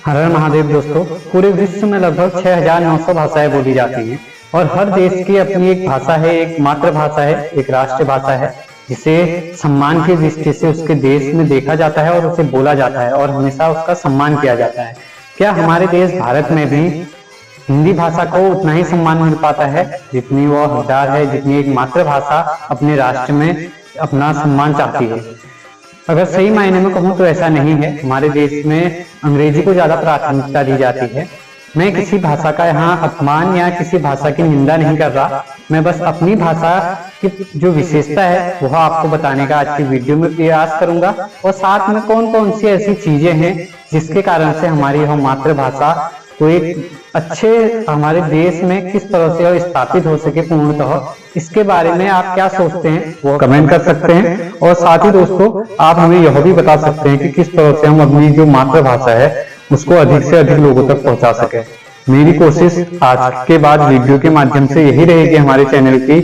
हर हर महादेव दोस्तों, पूरे विश्व में लगभग 6,900 भाषाएं बोली जाती हैं और हर देश की अपनी एक भाषा है, एक मातृभाषा है, एक राष्ट्र भाषा है जिसे सम्मान की दृष्टि से उसके देश में देखा जाता है और उसे बोला जाता है और हमेशा उसका सम्मान किया जाता है। क्या हमारे देश भारत में भी हिंदी भाषा को उतना ही सम्मान मिल पाता है जितनी वो हकदार है, जितनी एक मातृभाषा अपने राष्ट्र में अपना सम्मान चाहती है? अगर सही मायने में कहूँ तो ऐसा नहीं है। हमारे देश में अंग्रेजी को ज्यादा प्राथमिकता दी जाती है। मैं किसी भाषा का यहाँ अपमान या किसी भाषा की निंदा नहीं कर रहा, मैं बस अपनी भाषा की जो विशेषता है वह आपको बताने का आज की वीडियो में प्रयास करूंगा और साथ में कौन कौन सी ऐसी चीजें हैं जिसके कारण से हमारी यह मातृभाषा को एक अच्छे हमारे देश में किस तरह से स्थापित हो सके पूर्णतः, इसके बारे में आप क्या सोचते हैं वो कमेंट कर सकते हैं। और साथ ही दोस्तों, आप हमें यह भी बता सकते हैं कि किस तरह से हम अपनी जो मातृभाषा है उसको अधिक से अधिक लोगों तक पहुंचा सके। मेरी कोशिश आज के बाद वीडियो के माध्यम से यही रहेगी हमारे चैनल की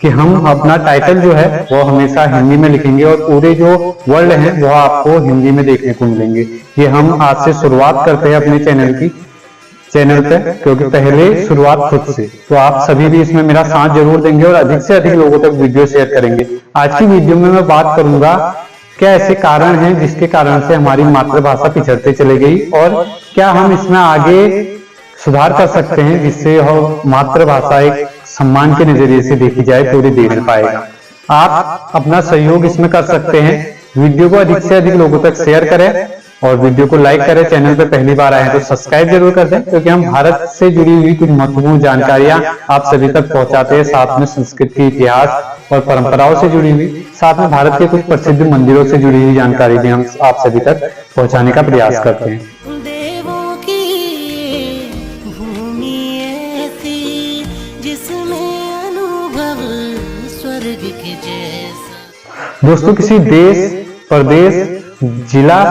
कि हम अपना टाइटल जो है वो हमेशा हिंदी में लिखेंगे और पूरे जो वर्ड है वो आपको हिंदी में देखने को मिलेंगे। ये हम आज से शुरुआत करते हैं अपने चैनल पे, क्योंकि पहले शुरुआत खुद से, तो आप सभी भी इसमें मेरा साथ जरूर देंगे और अधिक से अधिक लोगों तक वीडियो शेयर करेंगे। आज की वीडियो में मैं बात करूंगा क्या ऐसे कारण हैं जिसके कारण से हमारी मातृभाषा पिछड़ते चली गई और क्या हम इसमें आगे सुधार कर सकते हैं जिससे यह मातृभाषा एक सम्मान के नजरिए से देखी जाए, पूरे देश में पाएगा। आप अपना सहयोग इसमें कर सकते हैं। वीडियो को अधिक से अधिक लोगों तक शेयर करें और वीडियो को लाइक करें। चैनल पे पहली बार आए हैं तो सब्सक्राइब जरूर कर दें, क्योंकि हम भारत से जुड़ी हुई कुछ महत्वपूर्ण जानकारियां आप सभी तक पहुंचाते हैं। साथ में संस्कृति, इतिहास और परंपराओं से जुड़ी हुई, साथ में भारत के कुछ प्रसिद्ध मंदिरों से जुड़ी हुई जानकारी भी हम आप सभी तक पहुंचाने का प्रयास करते हैं। देवों की भूमि ऐसी जिसमें अनुभव स्वर्ग के जैसा। दोस्तों, किसी देश, प्रदेश, जिला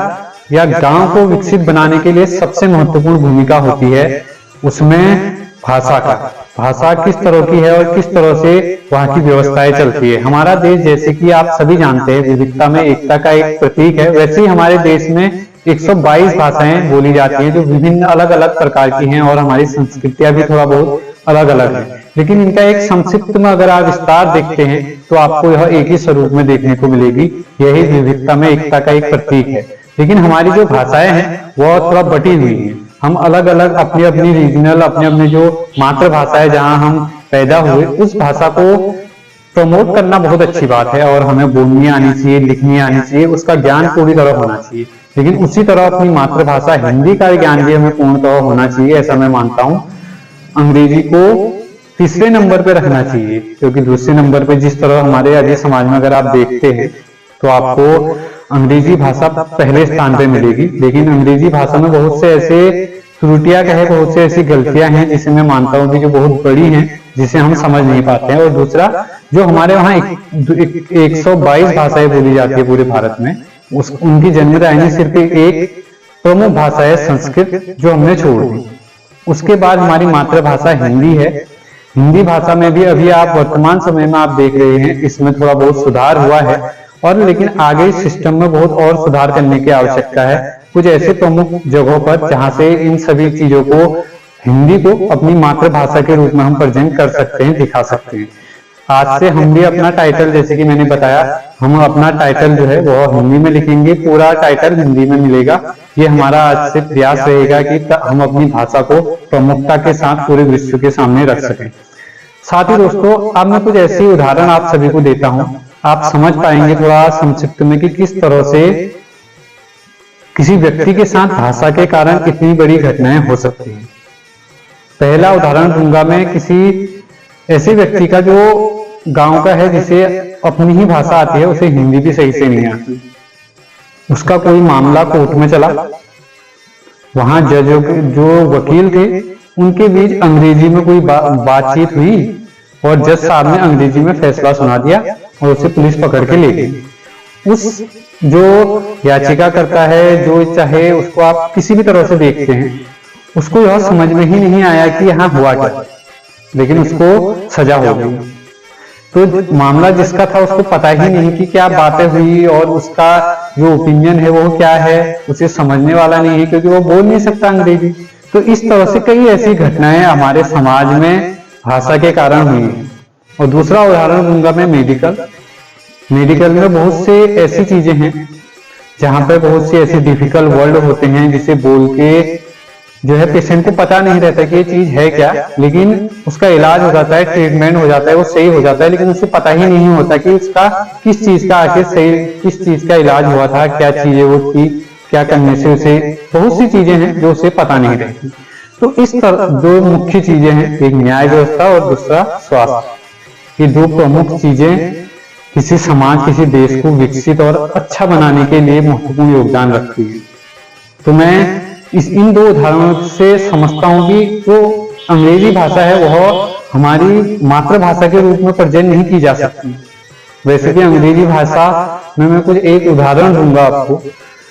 या गांव को विकसित बनाने के लिए सबसे महत्वपूर्ण भूमिका होती है उसमें भाषा किस तरह की है और किस तरह से वहाँ की व्यवस्थाएं चलती है। हमारा देश, जैसे कि आप सभी जानते हैं, विविधता में एकता का एक प्रतीक है। वैसे ही हमारे देश में 122 भाषाएं बोली जाती हैं जो विभिन्न अलग अलग प्रकार की हैं और हमारी संस्कृतियां भी थोड़ा बहुत अलग अलग है। लेकिन इनका एक संक्षिप्त में अगर आप विस्तार देखते हैं तो आपको यह एक ही स्वरूप में देखने को मिलेगी। यही विविधता में एकता का एक प्रतीक है। लेकिन हमारी जो भाषाएं हैं वो थोड़ा बटी हुई हैं। हम अलग अलग अपनी अपनी रीजनल, अपने अपने जो मातृभाषा है जहाँ हम पैदा हुए, उस भाषा को प्रमोट करना बहुत अच्छी बात है और हमें बोलनी आनी चाहिए, लिखनी आनी चाहिए, उसका ज्ञान पूरी तरह होना चाहिए। लेकिन उसी तरह अपनी मातृभाषा हिंदी का ज्ञान भी हमें पूर्णतः होना चाहिए, ऐसा मैं मानता हूँ। अंग्रेजी को तीसरे नंबर पे रखना चाहिए, क्योंकि दूसरे नंबर पे जिस तरह हमारे आर्य समाज में अगर आप देखते हैं तो आपको अंग्रेजी भाषा पहले स्थान पे मिलेगी। लेकिन अंग्रेजी भाषा में बहुत से ऐसे त्रुटियां कहे, बहुत से ऐसी गलतियां हैं जिसे मैं मानता हूँ कि जो बहुत बड़ी हैं, जिसे हम समझ नहीं पाते हैं। और दूसरा, जो हमारे वहाँ 122 भाषाएं बोली जाती है पूरे भारत में, उनकी जन्मदायिनी सिर्फ एक प्रमुख भाषा है संस्कृत, जो हमने छोड़ दी। उसके बाद हमारी मातृभाषा हिंदी है। हिंदी भाषा में भी अभी आप वर्तमान समय में आप देख रहे हैं इसमें थोड़ा बहुत सुधार हुआ है, और लेकिन आगे सिस्टम में बहुत और सुधार करने की आवश्यकता है। कुछ ऐसे प्रमुख जगहों पर जहां से इन सभी चीजों को, हिंदी को अपनी मातृभाषा के रूप में हम प्रेजेंट कर सकते हैं, दिखा सकते हैं। आज से हम भी अपना टाइटल, जैसे कि मैंने बताया, हम अपना टाइटल जो है वो हिंदी में लिखेंगे, पूरा टाइटल हिंदी में मिलेगा। ये हमारा आज से प्रयास रहेगा कि हम अपनी भाषा को प्रमुखता के साथ पूरे विश्व के सामने रख सकें। साथ ही दोस्तों, अब मैं कुछ ऐसे उदाहरण आप सभी को देता हूं, आप समझ पाएंगे थोड़ा संक्षिप्त में कि किस तरह से किसी व्यक्ति के साथ भाषा के कारण इतनी बड़ी घटनाएं हो सकती हैं। पहला उदाहरण दूंगा मैं किसी ऐसे व्यक्ति का जो गांव का है, जिसे अपनी ही भाषा आती है, उसे हिंदी भी सही से नहीं आती। उसका कोई मामला कोर्ट में चला, वहां जज जो वकील थे उनके बीच अंग्रेजी में कोई बातचीत हुई और जज साहब ने अंग्रेजी में फैसला सुना दिया और उसे पुलिस पकड़ के ले गई। उस जो याचिका करता है, जो चाहे उसको आप किसी भी तरह से देखते हैं, उसको यह समझ में ही नहीं आया कि यहाँ हुआ क्या, लेकिन उसको सजा हो गई। तो मामला जिसका था उसको पता ही नहीं कि क्या बातें हुई और उसका जो ओपिनियन है वो क्या है, उसे समझने वाला नहीं है क्योंकि वो बोल नहीं सकता अंग्रेजी। तो इस तरह से कई ऐसी घटनाएं हमारे समाज में भाषा के कारण हुई है। और दूसरा उदाहरण दूंगा मैं मेडिकल में बहुत से ऐसी चीजें हैं जहां पे बहुत सी ऐसी डिफिकल्ट वर्ड होते हैं जिसे बोल के जो है पेशेंट को पता नहीं रहता कि ये चीज है क्या, लेकिन उसका इलाज हो जाता है, ट्रीटमेंट हो जाता है, वो सही हो जाता है, लेकिन उसे पता ही नहीं होता कि उसका किस चीज का आखिर सही, किस चीज का इलाज हुआ था, क्या चीजें वो थी, क्या करने से उसे, बहुत सी चीजें हैं जो उसे पता नहीं रहती। तो इस तरह दो मुख्य चीजें हैं, एक न्याय व्यवस्था और दूसरा स्वास्थ्य। ये दो प्रमुख चीजें किसी समाज, किसी देश को विकसित और अच्छा बनाने के लिए महत्वपूर्ण योगदान रखती है। तो मैं इन दो उदाहरणों से समझता हूं कि जो अंग्रेजी भाषा है वह हमारी मातृभाषा के रूप में प्रेजेंट नहीं की जा सकती। वैसे भी अंग्रेजी भाषा में मैं कुछ एक उदाहरण दूंगा आपको।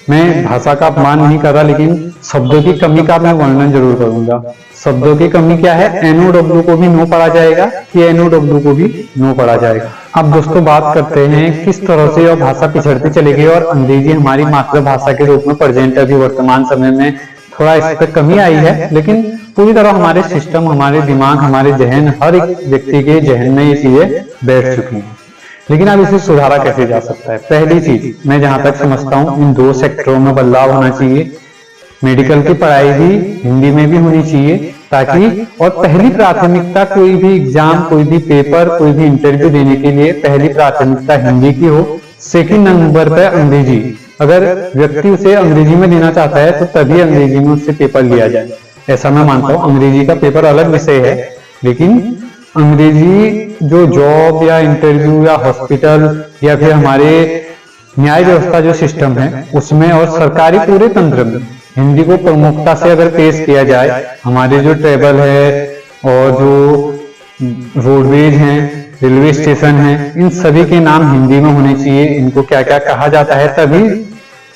मैं भाषा का अपमान नहीं कर रहा, लेकिन शब्दों की कमी का मैं वर्णन जरूर करूंगा। शब्दों की कमी क्या है, NOW को भी नो पढ़ा जाएगा कि NOW को भी नो पढ़ा जाएगा। अब दोस्तों बात करते हैं किस तरह से यह भाषा पिछड़ती चली गई और अंग्रेजी हमारी मातृभाषा के रूप में प्रेजेंट अभी वर्तमान समय में थोड़ा इस पर कमी आई है, लेकिन पूरी तरह हमारे सिस्टम, हमारे दिमाग, हमारे जहन, हर एक व्यक्ति के जहन में ये चीजें बैठ चुकी हैं। लेकिन अब इसे सुधारा कैसे जा सकता है? पहली चीज मैं जहां तक समझता हूं, इन दो सेक्टरों में बदलाव होना चाहिए। मेडिकल की पढ़ाई भी हिंदी में भी होनी चाहिए ताकि, और पहली प्राथमिकता कोई भी एग्जाम, कोई भी पेपर, कोई भी इंटरव्यू देने के लिए पहली प्राथमिकता हिंदी की हो। सेकंड नंबर पर अंग्रेजी, अगर व्यक्ति उसे अंग्रेजी में देना चाहता है तो तभी अंग्रेजी में उससे पेपर लिया जाए, ऐसा मैं मानता हूँ। अंग्रेजी का पेपर अलग विषय है, लेकिन अंग्रेजी जो जॉब या इंटरव्यू या हॉस्पिटल या फिर हमारे न्याय व्यवस्था जो सिस्टम है उसमें और सरकारी पूरे तंत्र में हिंदी को प्रमुखता से अगर पेश किया जाए, हमारे जो ट्रेवल है और जो रोडवेज हैं, रेलवे स्टेशन हैं, इन सभी के नाम हिंदी में होने चाहिए, इनको क्या क्या कहा जाता है, तभी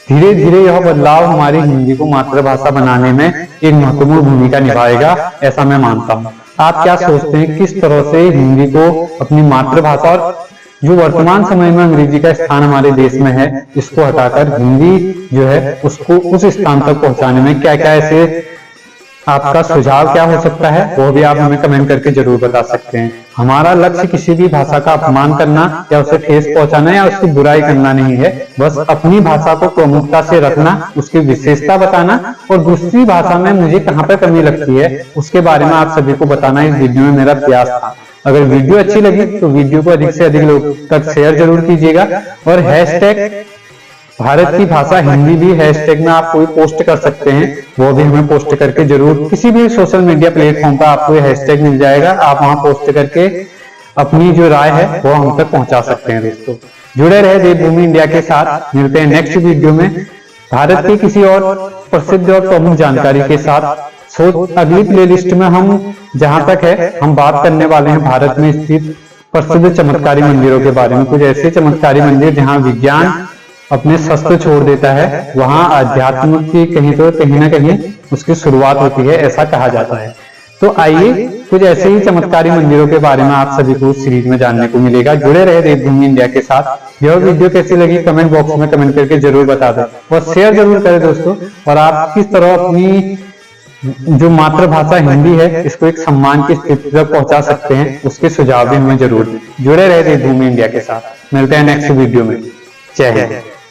धीरे धीरे यह बदलाव हमारी हिंदी को मातृभाषा बनाने में एक महत्वपूर्ण भूमिका निभाएगा, ऐसा मैं मानता हूँ। आप क्या सोचते हैं, किस तरह से हिंदी को अपनी मातृभाषा और जो वर्तमान समय में अंग्रेजी का स्थान हमारे देश में है, इसको हटाकर हिंदी जो है उसको उस स्थान तक पहुंचाने में क्या क्या ऐसे आपका सुझाव क्या हो सकता है, वो भी आप हमें कमेंट करके जरूर बता सकते हैं। हमारा लक्ष्य किसी भी भाषा का अपमान करना या उसे ठेस पहुंचाना या उसकी बुराई करना नहीं है, बस अपनी भाषा को प्रमुखता से रखना, उसकी विशेषता बताना और दूसरी भाषा में मुझे कहाँ पर कमी लगती है उसके बारे में आप सभी को बताना इस वीडियो में मेरा प्रयास था। अगर वीडियो अच्छी लगी तो वीडियो को अधिक से अधिक लोगों तक शेयर जरूर कीजिएगा और हैशटैग भारत की भाषा हिंदी भी हैशटैग में आप कोई पोस्ट कर सकते हैं, वो भी हमें पोस्ट करके जरूर, किसी भी सोशल मीडिया प्लेटफॉर्म पर आपको ये हैशटैग मिल जाएगा, आप वहां पोस्ट करके अपनी जो राय है वो हम तक पहुंचा सकते हैं। दोस्तों जुड़े रहे देवभूमि इंडिया के साथ, मिलते हैं नेक्स्ट वीडियो में भारत की किसी और प्रसिद्ध और प्रमुख जानकारी के साथ। अगली प्लेलिस्ट में हम जहां तक है हम बात करने वाले हैं भारत में स्थित प्रसिद्ध चमत्कारी मंदिरों के बारे में, कुछ ऐसे चमत्कारी मंदिर जहां विज्ञान अपने शस्त्र छोड़ देता है, वहां अध्यात्म की कहीं तो कहीं ना कहीं उसकी शुरुआत होती है, ऐसा कहा जाता है। तो आइए कुछ ऐसे ही चमत्कारी मंदिरों के बारे में आप सभी को सीरीज में जानने को मिलेगा। जुड़े रहे देवभूमि इंडिया के साथ। यह वीडियो कैसी लगी कमेंट बॉक्स में कमेंट करके जरूर बता दें और शेयर जरूर करें दोस्तों। और आप किस तरह अपनी जो मातृभाषा हिंदी है इसको एक सम्मान की स्थिति तक पहुंचा सकते हैं, उसके सुझाव भी हमें जरूर दें। जुड़े रहे देवभूमि इंडिया के साथ, मिलते हैं नेक्स्ट वीडियो में। जय हिंद।